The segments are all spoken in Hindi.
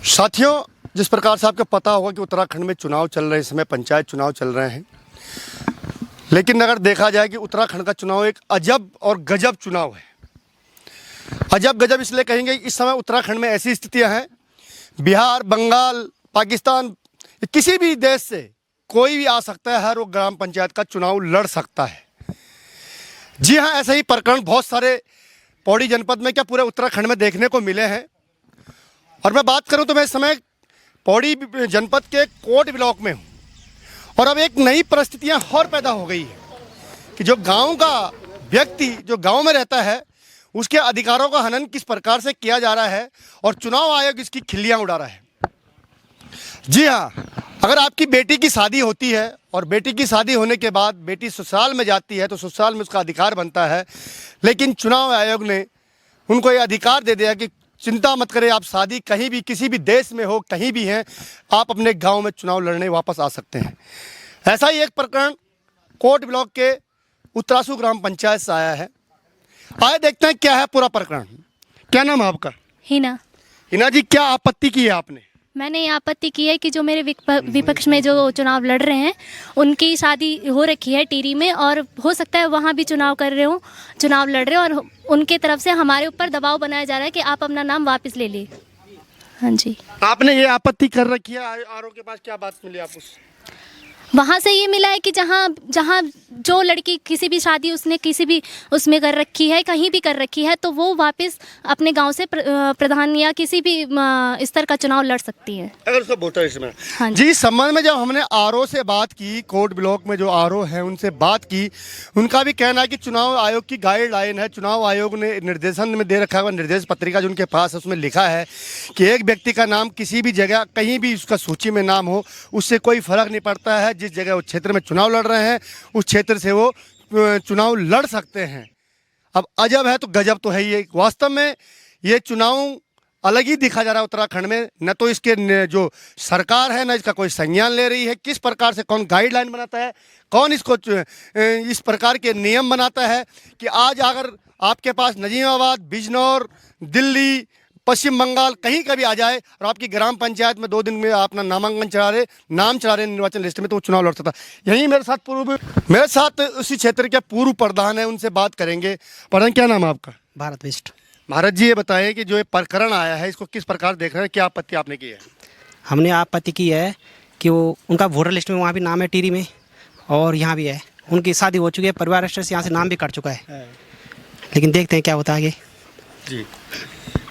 साथियों, जिस प्रकार से आपको पता होगा कि उत्तराखंड में चुनाव चल रहे हैं, इस समय पंचायत चुनाव चल रहे हैं। लेकिन अगर देखा जाए कि उत्तराखंड का चुनाव एक अजब और गजब चुनाव है। अजब गजब इसलिए कहेंगे, इस समय उत्तराखंड में ऐसी स्थितियां हैं, बिहार, बंगाल, पाकिस्तान, किसी भी देश से कोई भी आ सकता है, हर वो ग्राम पंचायत का चुनाव लड़ सकता है। जी हाँ, ऐसे ही प्रकरण बहुत सारे पौड़ी जनपद में, क्या पूरे उत्तराखंड में देखने को मिले हैं। और मैं बात करूं तो मैं इस समय पौड़ी जनपद के कोट ब्लॉक में हूं, और अब एक नई परिस्थितियां और पैदा हो गई है कि जो गांव का व्यक्ति जो गांव में रहता है, उसके अधिकारों का हनन किस प्रकार से किया जा रहा है और चुनाव आयोग इसकी खिल्लियां उड़ा रहा है। जी हाँ, अगर आपकी बेटी की शादी होती है और बेटी की शादी होने के बाद बेटी ससुराल में जाती है तो ससुराल में उसका अधिकार बनता है, लेकिन चुनाव आयोग ने उनको ये अधिकार दे दिया कि चिंता मत करें, आप शादी कहीं भी किसी भी देश में हो, कहीं भी हैं, आप अपने गांव में चुनाव लड़ने वापस आ सकते हैं। ऐसा ही एक प्रकरण कोट ब्लॉक के उत्तरासू ग्राम पंचायत से आया है। आए देखते हैं क्या है पूरा प्रकरण। क्या नाम है आपका? हिना। हिना जी, क्या आपत्ति की है आपने? मैंने ये आपत्ति की है कि जो मेरे विपक्ष में जो चुनाव लड़ रहे हैं, उनकी शादी हो रखी है टिहरी में, और हो सकता है वहाँ भी चुनाव लड़ रहे हो, और उनके तरफ से हमारे ऊपर दबाव बनाया जा रहा है कि आप अपना नाम वापस ले लें। हाँ जी। आपने ये आपत्ति कर रखी है आरओ के पास, क्या बात मिली आपको? वहाँ से ये मिला है कि जहाँ जो लड़की किसी भी शादी उसने किसी भी उसमें कर रखी है, कहीं भी कर रखी है, तो वो वापस अपने गांव से प्रधान या किसी भी स्तर का चुनाव लड़ सकती है, अगर उसका वोटर इसमें। हाँ जी, इस संबंध में जब हमने आरओ से बात की, कोट ब्लॉक में जो आरओ है उनसे बात की, उनका भी कहना है कि चुनाव आयोग की गाइडलाइन है, चुनाव आयोग ने निर्देशन में दे रखा है, निर्देश पत्रिका जो उनके पास है उसमें लिखा है कि एक व्यक्ति का नाम किसी भी जगह कहीं भी उसका सूची में नाम हो, उससे कोई फर्क नहीं पड़ता है। जिस जगह उस क्षेत्र में चुनाव लड़ रहे हैं उस क्षेत्र से वो चुनाव लड़ सकते हैं। अब अजब है तो गजब तो है ही। वास्तव में ये चुनाव अलग ही दिखा जा रहा है उत्तराखंड में। न तो इसके जो सरकार है, न इसका कोई संज्ञान ले रही है। किस प्रकार से कौन गाइडलाइन बनाता है, कौन इसको इस प्रकार के नियम बनाता है कि आज अगर आपके पास नजीमाबाद, बिजनौर, दिल्ली, पश्चिम बंगाल कहीं का भी आ जाए और आपकी ग्राम पंचायत में 2 दिन में अपना नामांकन नाम चढ़ा रहे निर्वाचन लिस्ट में, तो वो चुनाव लड़ सकता। यही मेरे साथ उसी क्षेत्र के पूर्व प्रधान है, उनसे बात करेंगे। प्रधान, क्या नाम है आपका? भारत वेस्ट। भारत जी, ये बताएं कि जो ये प्रकरण आया है इसको किस प्रकार देख रहे हैं, क्या आपत्ति आपने की है? हमने आपत्ति की है कि वो उनका वोटर लिस्ट में वहाँ भी नाम है टिहरी में, और यहाँ भी है। उनकी शादी हो चुकी है, परिवार रजिस्टर से यहाँ से नाम भी कट चुका है, लेकिन देखते हैं क्या होता है आगे। जी,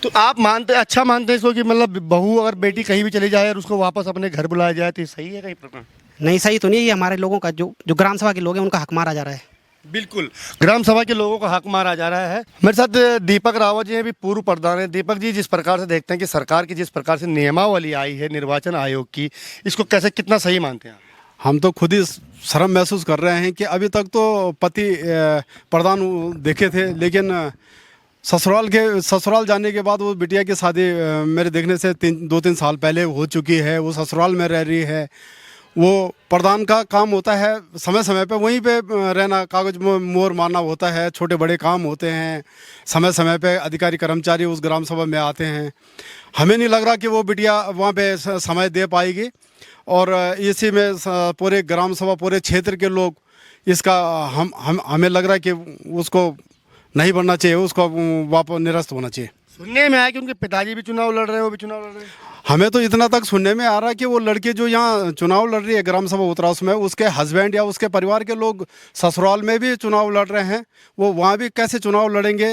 तो आप अच्छा मानते हैं इसको कि मतलब बहू अगर बेटी कहीं भी चली जाए और उसको वापस अपने घर बुलाया जाए तो ये सही है कहीं प्रकरण? नहीं, सही तो नहीं है। ये हमारे लोगों का जो ग्राम सभा के लोग हैं उनका हक मारा जा रहा है। बिल्कुल, ग्राम सभा के लोगों का हक मारा जा रहा है। मेरे साथ दीपक रावत जी हैं, भी पूर्व प्रधान है। दीपक जी, जिस प्रकार से देखते हैं कि सरकार की जिस प्रकार से नियमावली आई है निर्वाचन आयोग की, इसको कैसे कितना सही मानते हैं? हम तो खुद ही शर्म महसूस कर रहे हैं कि अभी तक तो पति प्रधान देखे थे, लेकिन ससुराल जाने के बाद वो बिटिया की शादी मेरे देखने से 2-3 साल पहले हो चुकी है। वो ससुराल में रह रही है। वो प्रधान का काम होता है समय समय पे वहीं पे रहना, कागज में मोहर मारना होता है, छोटे बड़े काम होते हैं। समय समय पे अधिकारी कर्मचारी उस ग्राम सभा में आते हैं। हमें नहीं लग रहा कि वो बिटिया वहाँ पे समय दे पाएगी, और इसी में पूरे ग्राम सभा, पूरे क्षेत्र के लोग इसका हमें लग रहा है कि उसको नहीं बनना चाहिए, उसको वापस निरस्त होना चाहिए। सुनने में आया कि उनके पिताजी भी चुनाव लड़ रहे हैं, वो भी चुनाव लड़ रहे हैं। हमें तो इतना तक सुनने में आ रहा है कि वो लड़के जो यहाँ चुनाव लड़ रही है ग्राम सभा उत्तरासू में, उसके हस्बैंड या उसके परिवार के लोग ससुराल में भी चुनाव लड़ रहे हैं। वो वहाँ भी कैसे चुनाव लड़ेंगे,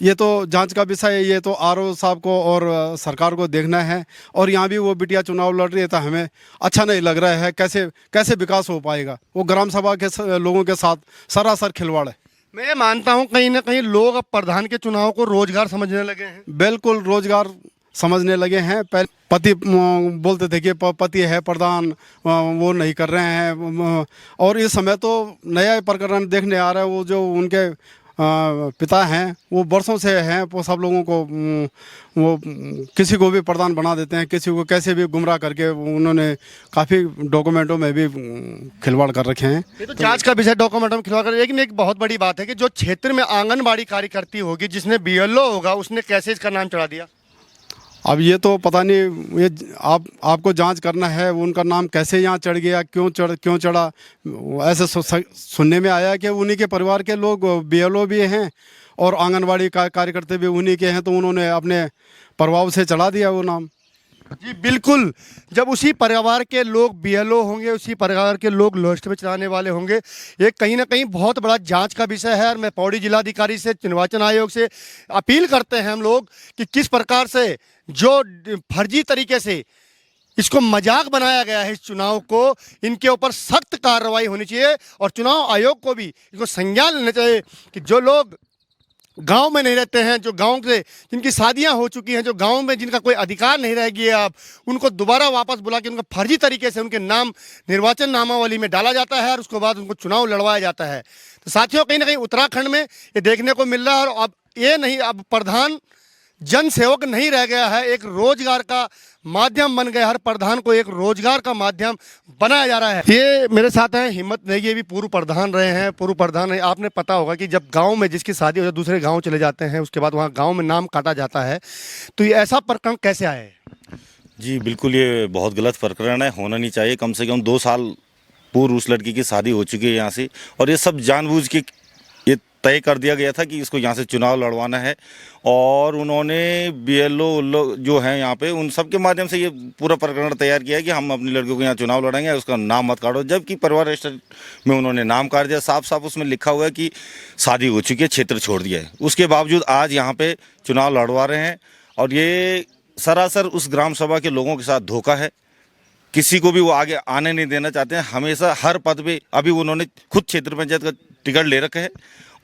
ये तो जांच का विषय है। ये तो आरओ साहब को और सरकार को देखना है। और यहाँ भी वो बिटिया चुनाव लड़ रही है तो हमें अच्छा नहीं लग रहा है। कैसे विकास हो पाएगा? वो ग्राम सभा के लोगों के साथ सरासर खिलवाड़ है। मैं ये मानता हूँ कहीं ना कहीं लोग अब प्रधान के चुनाव को रोजगार समझने लगे हैं। बिल्कुल रोजगार समझने लगे हैं। पहले पति बोलते थे कि पति है प्रधान, वो नहीं कर रहे हैं, और इस समय तो नया प्रकरण देखने आ रहा है। वो जो उनके पिता हैं वो वर्षों से हैं, वो सब लोगों को वो किसी को भी प्रधान बना देते हैं, किसी को कैसे भी गुमराह करके उन्होंने काफ़ी डॉक्यूमेंटों में भी खिलवाड़ कर रखे हैं। ये तो जांच का विषय, डॉक्यूमेंटों में खिलवाड़ कर। लेकिन एक बहुत बड़ी बात है कि जो क्षेत्र में आंगनबाड़ी कार्यकर्ती होगी, जिसने बीएलओ होगा, उसने कैसे इसका नाम चढ़ा दिया? अब ये तो पता नहीं, ये आपको जांच करना है उनका नाम कैसे यहाँ चढ़ गया, क्यों चढ़ा। ऐसे सुनने में आया कि उन्हीं के परिवार के लोग BLO भी हैं और आंगनवाड़ी कार्यकर्ता भी उन्हीं के हैं, तो उन्होंने अपने प्रभाव से चढ़ा दिया वो नाम। जी बिल्कुल, जब उसी परिवार के लोग BLO होंगे, उसी परिवार के लोग लिस्ट में चलाने वाले होंगे, ये कहीं ना कहीं बहुत बड़ा जांच का विषय है। और मैं पौड़ी जिलाधिकारी से, निर्वाचन आयोग से अपील करते हैं हम लोग कि किस प्रकार से जो फर्जी तरीके से इसको मजाक बनाया गया है, इस चुनाव को, इनके ऊपर सख्त कार्रवाई होनी चाहिए। और चुनाव आयोग को भी इसको संज्ञान लेना चाहिए कि जो लोग गांव में नहीं रहते हैं, जो गांव से जिनकी शादियां हो चुकी हैं, जो गांव में जिनका कोई अधिकार नहीं रह गया, अब उनको दोबारा वापस बुला के उनका फर्जी तरीके से उनके नाम निर्वाचन नामावली में डाला जाता है और उसके बाद उनको चुनाव लड़वाया जाता है। तो साथियों, कहीं ना कहीं उत्तराखंड में ये देखने को मिल रहा है। और अब ये नहीं, अब प्रधान जन सेवक नहीं रह गया है, एक रोजगार का माध्यम बन गया। हर प्रधान को एक रोजगार का माध्यम बनाया जा रहा है। ये मेरे साथ हैं हिम्मत नेगी, ये भी पूर्व प्रधान रहे हैं, पूर्व प्रधान रहे। आपने पता होगा कि जब गांव में जिसकी शादी हो जाए, दूसरे गांव चले जाते हैं, उसके बाद वहां गांव में नाम काटा जाता है, तो ये ऐसा प्रकरण कैसे आया है? जी बिल्कुल, ये बहुत गलत प्रकरण है, होना नहीं चाहिए। कम से कम 2 साल पूर्व उस लड़की की शादी हो चुकी है यहाँ से, और ये सब जानबूझ के ये तय कर दिया गया था कि इसको यहाँ से चुनाव लड़वाना है। और उन्होंने BLO जो हैं यहाँ पे, उन सब के माध्यम से ये पूरा प्रकरण तैयार किया है कि हम अपनी लड़कियों को यहाँ चुनाव लड़ाएंगे, उसका नाम मत काटो। जबकि परिवार रजिस्टर में उन्होंने नाम काट दिया, साफ साफ उसमें लिखा हुआ है कि शादी हो चुकी है, क्षेत्र छोड़ दिया है। उसके बावजूद आज यहाँ पे चुनाव लड़वा रहे हैं, और ये सरासर उस ग्राम सभा के लोगों के साथ धोखा है। किसी को भी वो आगे आने नहीं देना चाहते हैं। हमेशा हर पद पे, अभी उन्होंने खुद क्षेत्र पंचायत का टिकट ले रखा है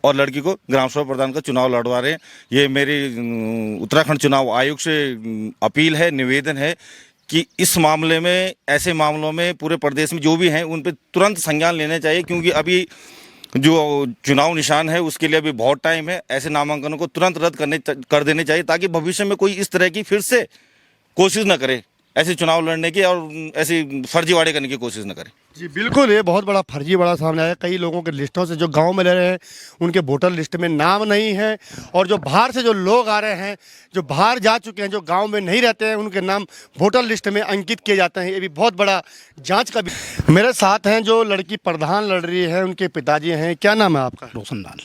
और लड़की को ग्राम सभा प्रधान का चुनाव लड़वा रहे हैं। ये मेरी उत्तराखंड चुनाव आयोग से अपील है, निवेदन है कि इस मामले में, ऐसे मामलों में पूरे प्रदेश में जो भी हैं उन पे तुरंत संज्ञान लेने चाहिए, क्योंकि अभी जो चुनाव निशान है उसके लिए अभी बहुत टाइम है। ऐसे नामांकनों को तुरंत रद्द कर देने चाहिए, ताकि भविष्य में कोई इस तरह की फिर से कोशिश न करे ऐसे चुनाव लड़ने की और ऐसी फर्जीवाड़े करने की कोशिश न करे। जी बिल्कुल, ये बहुत बड़ा फर्जीवाड़ा सामने आया। कई लोगों के लिस्टों से, जो गांव में रह रहे हैं, उनके वोटर लिस्ट में नाम नहीं है, और जो बाहर से जो लोग आ रहे हैं, जो बाहर जा चुके हैं, जो गांव में नहीं रहते हैं, उनके नाम वोटर लिस्ट में अंकित किए जाते हैं। ये भी बहुत बड़ा जांच का भी। मेरे साथ हैं जो लड़की प्रधान लड़ रही है, उनके पिताजी हैं। क्या नाम है आपका? रोशन लाल।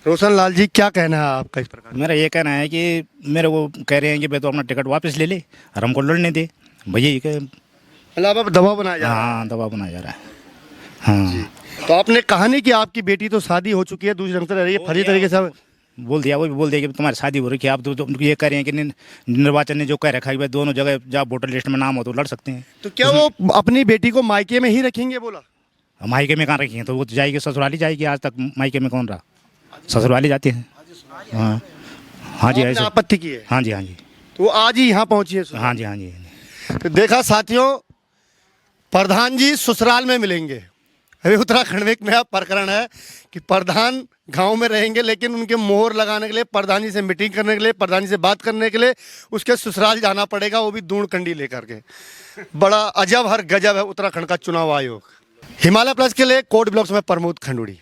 रोशन लाल जी, क्या कहना है आपका इस प्रकार? मेरा ये कहना है कि मेरे को कह रहे हैं कि भाई तो अपना टिकट वापस ले ले और हमको लड़ने दे। भैया ये कह, मतलब अब दबाव बनाया जा रहा है। हाँ, दबाव बनाया जा रहा है। हाँ, तो आपने कहा नहीं कि आपकी बेटी तो शादी हो चुकी है, दूसरे ढंग से रह रही है, फर्जी तरीके से बोल दिया, वो भी बोल दिया कि तुम्हारी शादी हो रही है। आप तो ये कह रहे हैं कि निर्वाचन ने जो कह रखा है भाई दोनों जगह जब वोटर लिस्ट में नाम हो तो लड़ सकते हैं। तो क्या वो अपनी बेटी को मायके में ही रखेंगे? बोला मायके में कहाँ रखेंगे, तो वो जाएगी ससुराली जाएगी। आज तक मायके में कौन रहा, ससुराली जाती है। हाँ हाँ जी, ऐसे आपत्ति की है। हाँ जी, हाँ जी, तो वो आज ही यहाँ पहुंची है। हाँ जी, हाँ जी। तो देखा साथियों, प्रधान जी ससुराल में मिलेंगे। अभी उत्तराखंड में एक नया प्रकरण है कि प्रधान गांव में रहेंगे, लेकिन उनके मोहर लगाने के लिए, प्रधान जी से मीटिंग करने के लिए, प्रधान जी से बात करने के लिए उसके ससुराल जाना पड़ेगा, वो भी दूर कंडी लेकर के। बड़ा अजब हर गजब है उत्तराखंड का चुनाव आयोग। हिमालय प्लस के लिए कोट ब्लॉक में प्रमोद खंडूड़ी।